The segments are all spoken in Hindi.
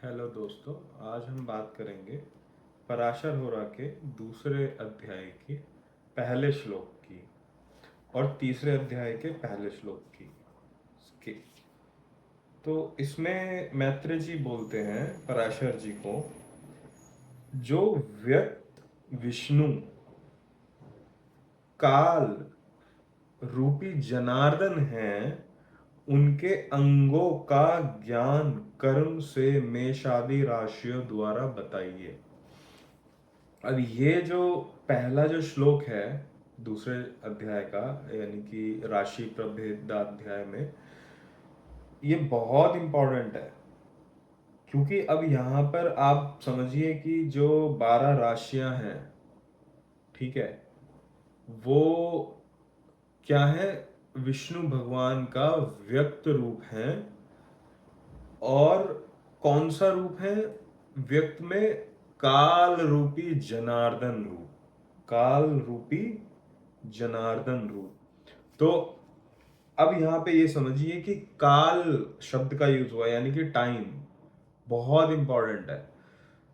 हेलो दोस्तों। आज हम बात करेंगे पराशर होरा के दूसरे अध्याय के पहले श्लोक की और तीसरे अध्याय के पहले श्लोक की। तो इसमें मैत्रेय जी बोलते हैं पराशर जी को, जो व्यक्त विष्णु काल रूपी जनार्दन हैं, उनके अंगों का ज्ञान कर्म से मेषादि राशियों द्वारा बताइए। अब ये जो पहला जो श्लोक है दूसरे अध्याय का, यानी कि राशि प्रभेदाध्याय में, ये बहुत इंपॉर्टेंट है। क्योंकि अब यहाँ पर आप समझिए कि जो 12 राशियां हैं, ठीक है, वो क्या है, विष्णु भगवान का व्यक्त रूप है। और कौन सा रूप है व्यक्त में? काल रूपी जनार्दन रूप, काल रूपी जनार्दन रूप। तो अब यहां पे ये समझिए कि काल शब्द का यूज हुआ, यानी कि टाइम बहुत इंपॉर्टेंट है।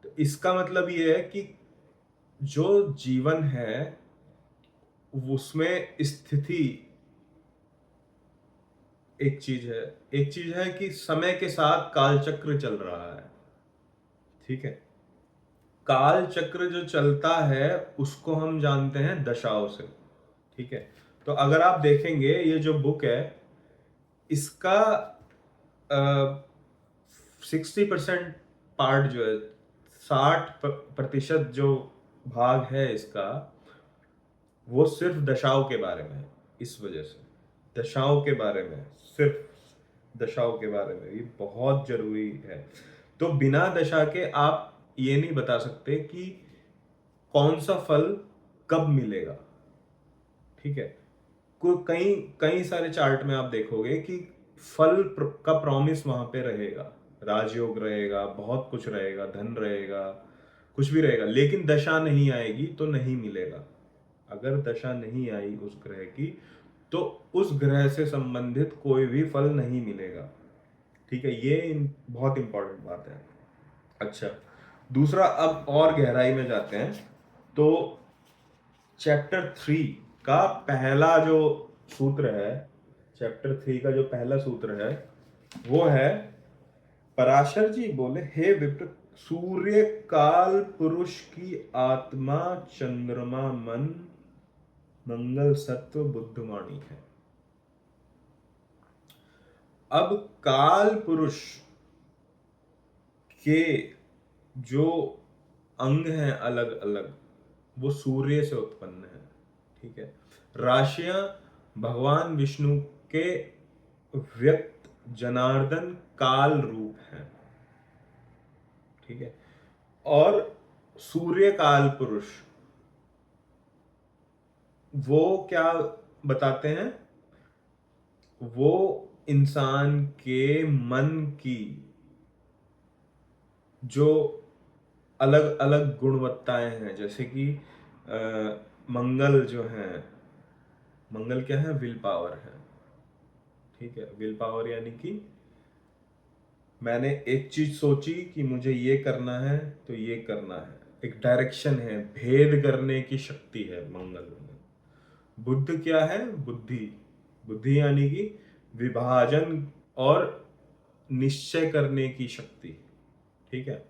तो इसका मतलब ये है कि जो जीवन है उसमें स्थिति एक चीज है, एक चीज है कि समय के साथ कालचक्र चल रहा है, ठीक है। काल चक्र जो चलता है उसको हम जानते हैं दशाओं से, ठीक है। तो अगर आप देखेंगे ये जो बुक है, इसका 60% पार्ट जो है, 60% जो भाग है इसका, वो सिर्फ दशाओं के बारे में है। इस वजह से दशाओं के बारे में, सिर्फ दशाओं के बारे में, ये बहुत जरूरी है। तो बिना दशा के आप ये नहीं बता सकते कि कौन सा फल कब मिलेगा, ठीक है। कई कई सारे चार्ट में आप देखोगे कि का प्रॉमिस वहां पे रहेगा, राजयोग रहेगा, बहुत कुछ रहेगा, धन रहेगा, कुछ भी रहेगा, लेकिन दशा नहीं आएगी तो नहीं मिलेगा। अगर दशा नहीं आई उस ग्रह की, तो उस ग्रह से संबंधित कोई भी फल नहीं मिलेगा, ठीक है। ये बहुत इंपॉर्टेंट बात है। अच्छा, दूसरा, अब और गहराई में जाते हैं। तो चैप्टर 3 का पहला जो सूत्र है, चैप्टर 3 का जो पहला सूत्र है वो है, पराशर जी बोले, हे विप्र, सूर्य काल पुरुष की आत्मा, चंद्रमा मन, मंगल सत्व, बुद्धवाणी है। अब काल पुरुष के जो अंग हैं अलग अलग, वो सूर्य से उत्पन्न है, ठीक है। राशियां भगवान विष्णु के व्यक्त जनार्दन काल रूप हैं, ठीक है। और सूर्य काल पुरुष वो क्या बताते हैं? वो इंसान के मन की जो अलग अलग गुणवत्ताएं हैं, जैसे कि मंगल जो है, मंगल क्या है? विल पावर है, ठीक है। विल पावर यानी कि मैंने एक चीज सोची कि मुझे ये करना है तो ये करना है, एक डायरेक्शन है, भेद करने की शक्ति है मंगल में। बुद्ध क्या है? बुद्धि, बुद्धि यानी कि विभाजन और निश्चय करने की शक्ति, ठीक है।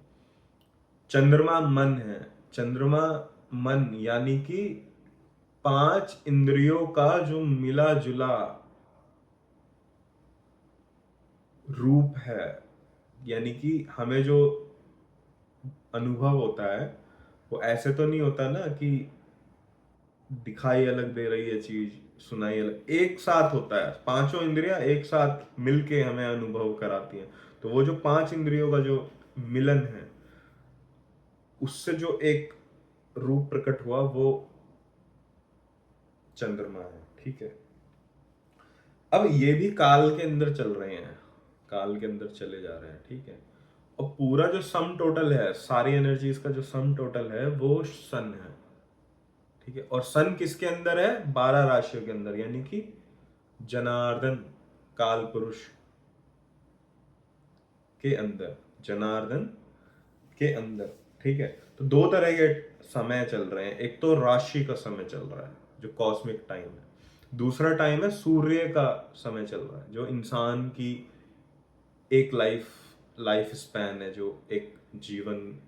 चंद्रमा मन है, चंद्रमा मन यानी कि 5 इंद्रियों का जो मिला जुला रूप है, यानी कि हमें जो अनुभव होता है वो ऐसे तो नहीं होता ना कि दिखाई अलग दे रही है चीज, सुनाई अलग, एक साथ होता है। पांचों इंद्रियां एक साथ मिलके हमें अनुभव कराती हैं। तो वो जो 5 इंद्रियों का जो मिलन है, उससे जो एक रूप प्रकट हुआ, वो चंद्रमा है, ठीक है। अब ये भी काल के अंदर चल रहे हैं, काल के अंदर चले जा रहे हैं, ठीक है। और पूरा जो सम टोटल है, सारी एनर्जीज का जो सम टोटल है, वो सन है, ठीक है। और सन किसके अंदर है? 12 राशियों के अंदर, यानी कि जनार्दन काल पुरुष के अंदर। जनार्दन के अंदर। ठीक है, तो दो तरह के समय चल रहे हैं। एक तो राशि का समय चल रहा है जो कॉस्मिक टाइम है, दूसरा टाइम है सूर्य का समय चल रहा है जो इंसान की एक लाइफ स्पैन है, जो एक जीवन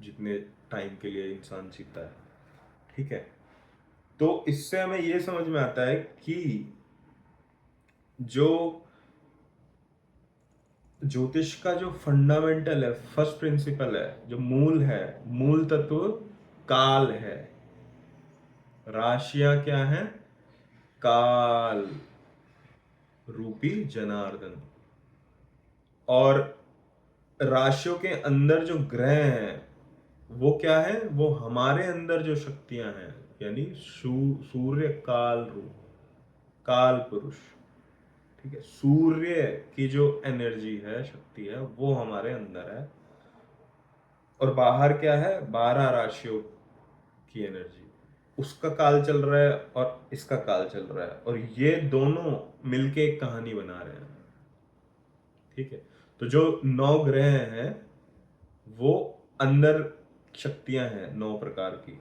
जितने टाइम के लिए इंसान जीता है। ठीक है, तो इससे हमें ये समझ में आता है कि जो ज्योतिष का जो फंडामेंटल है, फर्स्ट प्रिंसिपल है, जो मूल है, मूल तत्व काल है। राशियां क्या है? काल रूपी जनार्दन। और राशियों के अंदर जो ग्रह हैं वो क्या है? वो हमारे अंदर जो शक्तियां हैं, यानी सूर्य काल रूप, काल पुरुष। ठीक है, सूर्य की जो एनर्जी है, शक्ति है, वो हमारे अंदर है। और बाहर क्या है? 12 राशियों की एनर्जी, उसका काल चल रहा है और इसका काल चल रहा है, और ये दोनों मिलके एक कहानी बना रहे हैं। ठीक है, तो जो 9 ग्रह हैं वो अंदर शक्तियां हैं 9 प्रकार की,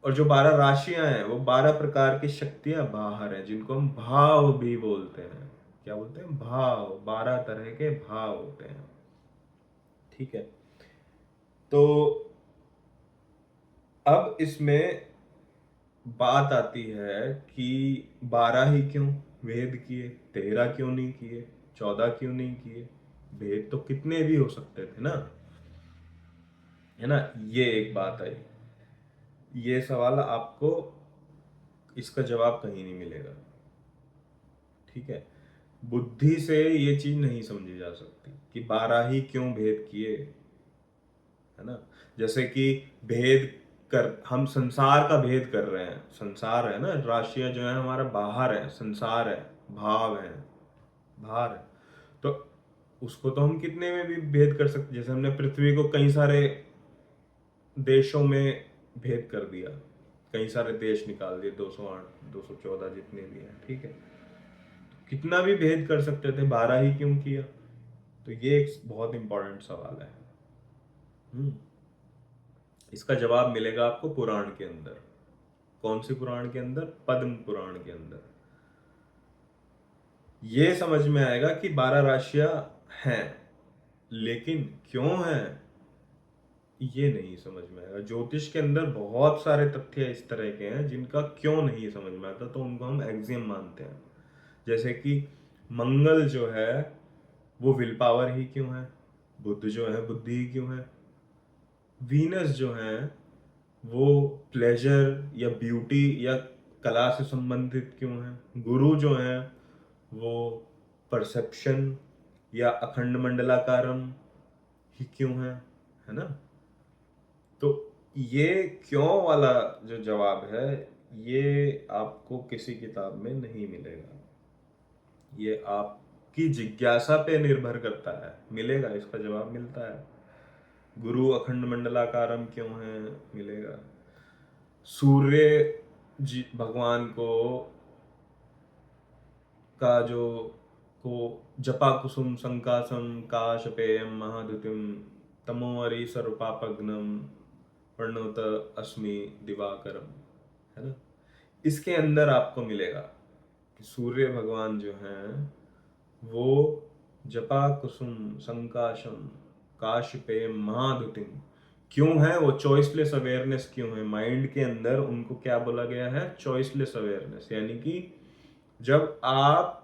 और जो 12 राशियां हैं वो 12 प्रकार की शक्तियां बाहर हैं, जिनको हम भाव भी बोलते हैं। क्या बोलते हैं? भाव। 12 तरह के भाव होते हैं। ठीक है, तो अब इसमें बात आती है कि 12 ही क्यों भेद किए, 13 क्यों नहीं किए, 14 क्यों नहीं किए? भेद तो कितने भी हो सकते थे ना, है ना? ये एक बात आई। ये सवाल आपको, इसका जवाब कहीं नहीं मिलेगा। ठीक है, बुद्धि से ये चीज नहीं समझी जा सकती कि 12 ही क्यों भेद किए, है ना? जैसे कि भेद कर, हम संसार का भेद कर रहे हैं। संसार है ना, राशियां जो है हमारा बाहर है, संसार है, भाव है, बाहर है। तो उसको तो हम कितने में भी भेद कर सकते, जैसे हमने पृथ्वी को कई सारे देशों में भेद कर दिया, कई सारे देश निकाल दिए, 208 214 जितने भी हैं। ठीक है, कितना भी भेद कर सकते थे, 12 ही क्यों किया? तो ये एक बहुत इंपॉर्टेंट सवाल है। हम्म इसका जवाब मिलेगा आपको पुराण के अंदर। कौन सी पुराण के अंदर? पद्म पुराण के अंदर। ये समझ में आएगा कि 12 राशियां हैं, लेकिन क्यों हैं ये नहीं समझ में आएगा। ज्योतिष के अंदर बहुत सारे तथ्य इस तरह के हैं जिनका क्यों नहीं समझ में आता, तो उनको हम एक्सियम मानते हैं। जैसे कि मंगल जो है वो विल पावर ही क्यों है? बुध जो है बुद्धि ही क्यों है? वीनस जो है वो प्लेजर या ब्यूटी या कला से संबंधित क्यों है? गुरु जो है वो परसेप्शन या अखंड मंडलाकारम ही क्यों है ना? तो ये क्यों वाला जो जवाब है, ये आपको किसी किताब में नहीं मिलेगा। ये आपकी जिज्ञासा पे निर्भर करता है। मिलेगा, इसका जवाब मिलता है। गुरु अखंड मंडलाकारम क्यों है? मिलेगा। सूर्य जी भगवान को का जो को जपा कुसुम संकासम काशपेयम महाद्युतिम तमोवरी सर्वपापग्नम प्रणोत अस्मि दिवाकरम, है ना? इसके अंदर आपको मिलेगा कि सूर्य भगवान जो हैं वो जपा कुसुम संकाशम काशपेयम महाद्युतिम क्यों है? वो चॉइसलेस अवेयरनेस क्यों है? माइंड के अंदर उनको क्या बोला गया है? चॉइसलेस अवेयरनेस, यानी कि जब आप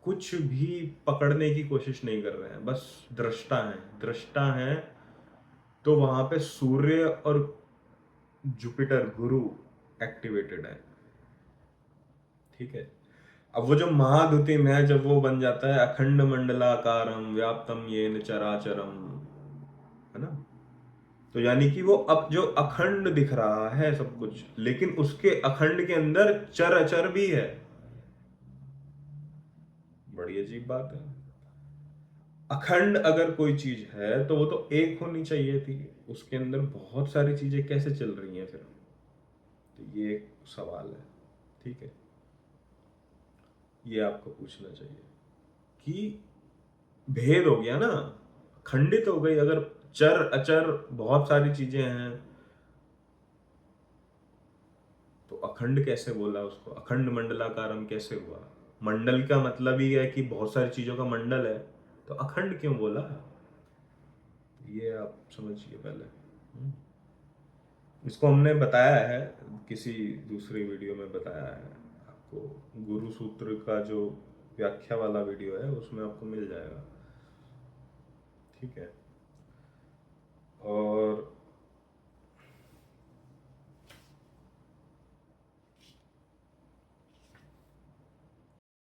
कुछ भी पकड़ने की कोशिश नहीं कर रहे हैं, बस दृष्टा हैं, दृष्टा हैं, तो वहां पे सूर्य और जुपिटर गुरु एक्टिवेटेड है। ठीक है, अब वो जो महाद्युतिम है, जब वो बन जाता है अखंड मंडलाकारम व्याप्तम येन चराचरम, है ना? तो यानी कि वो अब जो अखंड दिख रहा है सब कुछ, लेकिन उसके अखंड के अंदर चर अचर भी है। बड़ी अजीब बात है। अखंड अगर कोई चीज है तो वो तो एक होनी चाहिए थी, उसके अंदर बहुत सारी चीजें कैसे चल रही हैं फिर? तो ये एक सवाल है। ठीक है, ये आपको पूछना चाहिए कि भेद हो गया ना, खंडित हो गई। अगर चर अचर बहुत सारी चीजें हैं तो अखंड कैसे बोला उसको? अखंड मंडलाकारम कैसे हुआ? मंडल का मतलब ही है कि बहुत सारी चीजों का मंडल है, तो अखंड क्यों बोला? ये आप समझिए पहले। इसको हमने बताया है, किसी दूसरी वीडियो में बताया है आपको। गुरु सूत्र का जो व्याख्या वाला वीडियो है उसमें आपको मिल जाएगा। ठीक है। और